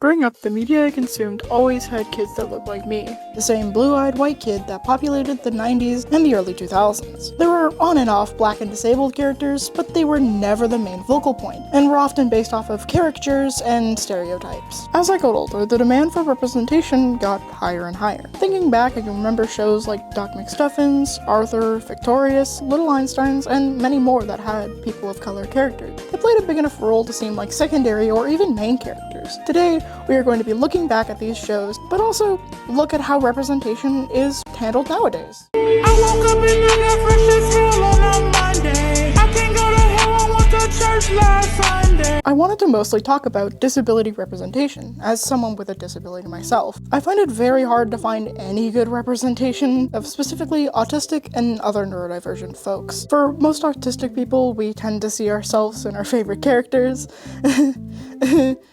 Growing up, the media I consumed always had kids that looked like me. The same blue-eyed white kid that populated the 90s and the early 2000s. There were on and off black and disabled characters, but they were never the main focal point, and were often based off of caricatures and stereotypes. As I got older, the demand for representation got higher and higher. Thinking back, I can remember shows like Doc McStuffins, Arthur, Victorious, Little Einsteins, and many more that had people of color characters. They played a big enough role to seem like secondary or even main characters. Today, we are going to be looking back at these shows, but also look at how representation is handled nowadays. I woke up in the fresh as hell on a Monday. I can't go to hell, I went to church last Sunday. I wanted to mostly talk about disability representation, as someone with a disability myself. I find it very hard to find any good representation of specifically autistic and other neurodivergent folks. For most autistic people, we tend to see ourselves in our favorite characters.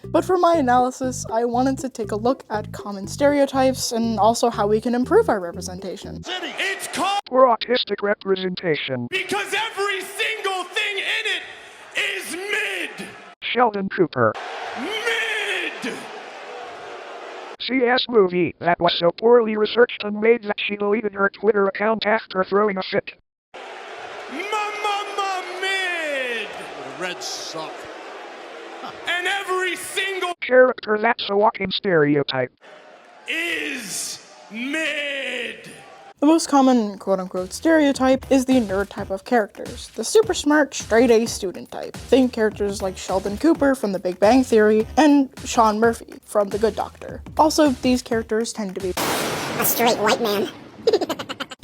But for my analysis, I wanted to take a look at common stereotypes and also how we can improve our representation. It's called for autistic representation. because every single thing in it is mid. Sheldon Cooper. Mid! CS movie that was so poorly researched and made that she deleted her Twitter account after throwing a fit. Mid! The Reds suck. And every single Character that's a walking stereotype. is mid. The most common quote-unquote stereotype is the nerd type of characters, the super smart, straight-A student type. Think characters like Sheldon Cooper from The Big Bang Theory and Sean Murphy from The Good Doctor. Also, these characters tend to be A straight white man.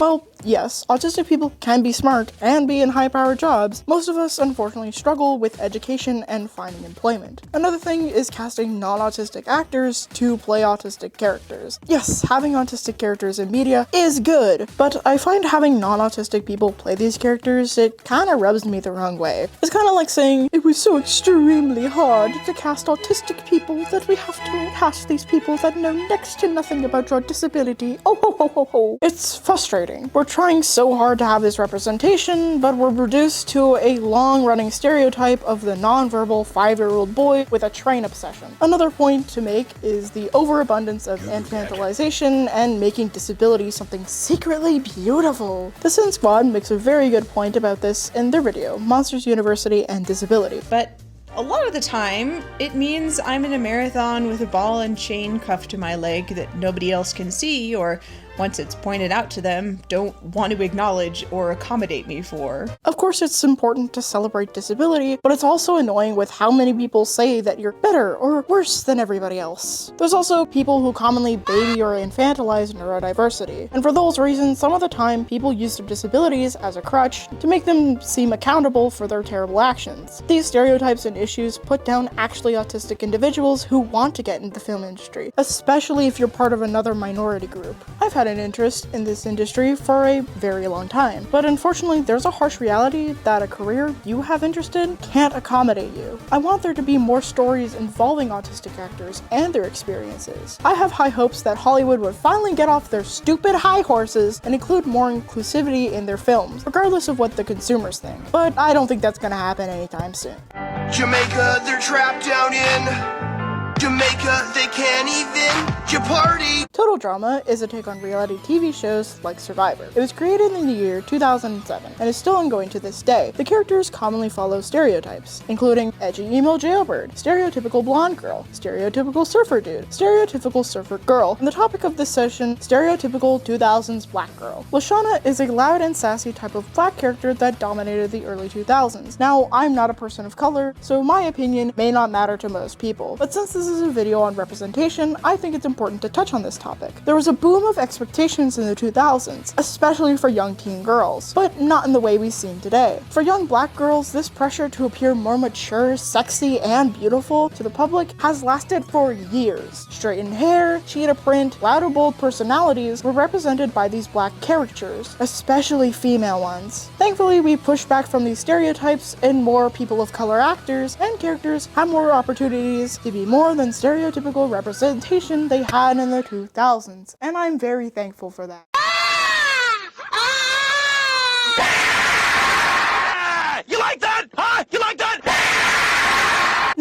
well, yes, autistic people can be smart and be in high-powered jobs. Most of us, unfortunately, struggle with education and finding employment. Another thing is casting non-autistic actors to play autistic characters. Yes, having autistic characters in media is good, but I find having non-autistic people play these characters, it kinda rubs me the wrong way. It's kinda like saying, it was so extremely hard to cast autistic people that we have to cast these people that know next to nothing about your disability. Oh ho ho ho ho. It's frustrating. We're trying so hard to have this representation, but we're reduced to a long-running stereotype of the non-verbal 5-year-old boy with a train obsession. Another point to make is the overabundance of infantilization and making disability something secretly beautiful. The Sin Squad makes a very good point about this in their video, Monsters University and Disability. But a lot of the time, it means I'm in a marathon with a ball and chain cuffed to my leg that nobody else can see, or once it's pointed out to them, don't want to acknowledge or accommodate me for. Of course, it's important to celebrate disability, but it's also annoying with how many people say that you're better or worse than everybody else. There's also people who commonly baby or infantilize neurodiversity, and for those reasons, some of the time, people use their disabilities as a crutch to make them seem accountable for their terrible actions. These stereotypes and issues put down actually autistic individuals who want to get into the film industry, especially if you're part of another minority group. I've had an interest in this industry for a very long time, but unfortunately there's a harsh reality that a career you have interest in can't accommodate you. I want there to be more stories involving autistic actors and their experiences. I have high hopes that Hollywood would finally get off their stupid high horses and include more inclusivity in their films, regardless of what the consumers think. But I don't think that's gonna happen anytime soon. Jamaica, they're trapped down in Jamaica, they can't even party. Total Drama is a take on reality TV shows like Survivor. It was created in the year 2007 and is still ongoing to this day. The characters commonly follow stereotypes, including edgy emo jailbird, stereotypical blonde girl, stereotypical surfer dude, stereotypical surfer girl, and the topic of this session, stereotypical 2000s black girl. Lashana is a loud and sassy type of black character that dominated the early 2000s. Now, I'm not a person of color, so my opinion may not matter to most people, but since this is a video on representation, I think it's important to touch on this topic. There was a boom of expectations in the 2000s, especially for young teen girls, but not in the way we've seen today. For young black girls, this pressure to appear more mature, sexy, and beautiful to the public has lasted for years. Straightened hair, cheetah print, loud or bold personalities were represented by these black caricatures, especially female ones. Thankfully, we pushed back from these stereotypes and more people of color actors and characters have more opportunities to be more than stereotypical representation they had in the 2000s, and I'm very thankful for that. You like that? Huh? You like that?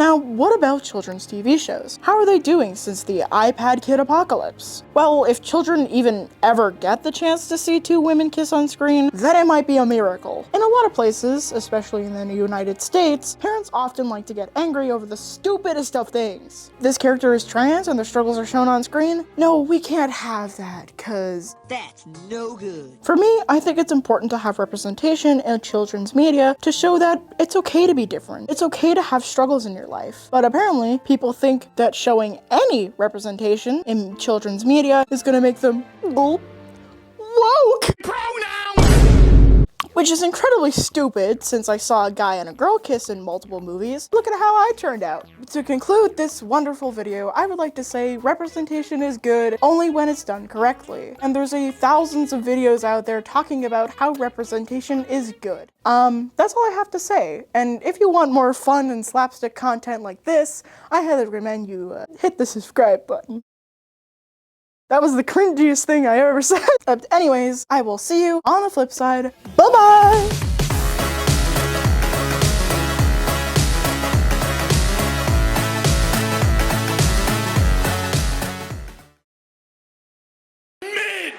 Now, what about children's TV shows? How are they doing since the iPad kid apocalypse? Well, if children even ever get the chance to see two women kiss on screen, then it might be a miracle. In a lot of places, especially in the United States, parents often like to get angry over the stupidest of things. This character is trans and their struggles are shown on screen? No, we can't have that, cause that's no good. For me, I think it's important to have representation in children's media to show that it's okay to be different. It's okay to have struggles in your life. But apparently, people think that showing any representation in children's media is gonna make them woke. Which is incredibly stupid since I saw a guy and a girl kiss in multiple movies. Look at how I turned out. To conclude this wonderful video, I would like to say representation is good only when it's done correctly. And there's thousands of videos out there talking about how representation is good. That's all I have to say. And if you want more fun and slapstick content like this, I highly recommend you hit the subscribe button. That was the cringiest thing I ever said. Anyways, I will see you on the flip side. Bye-bye!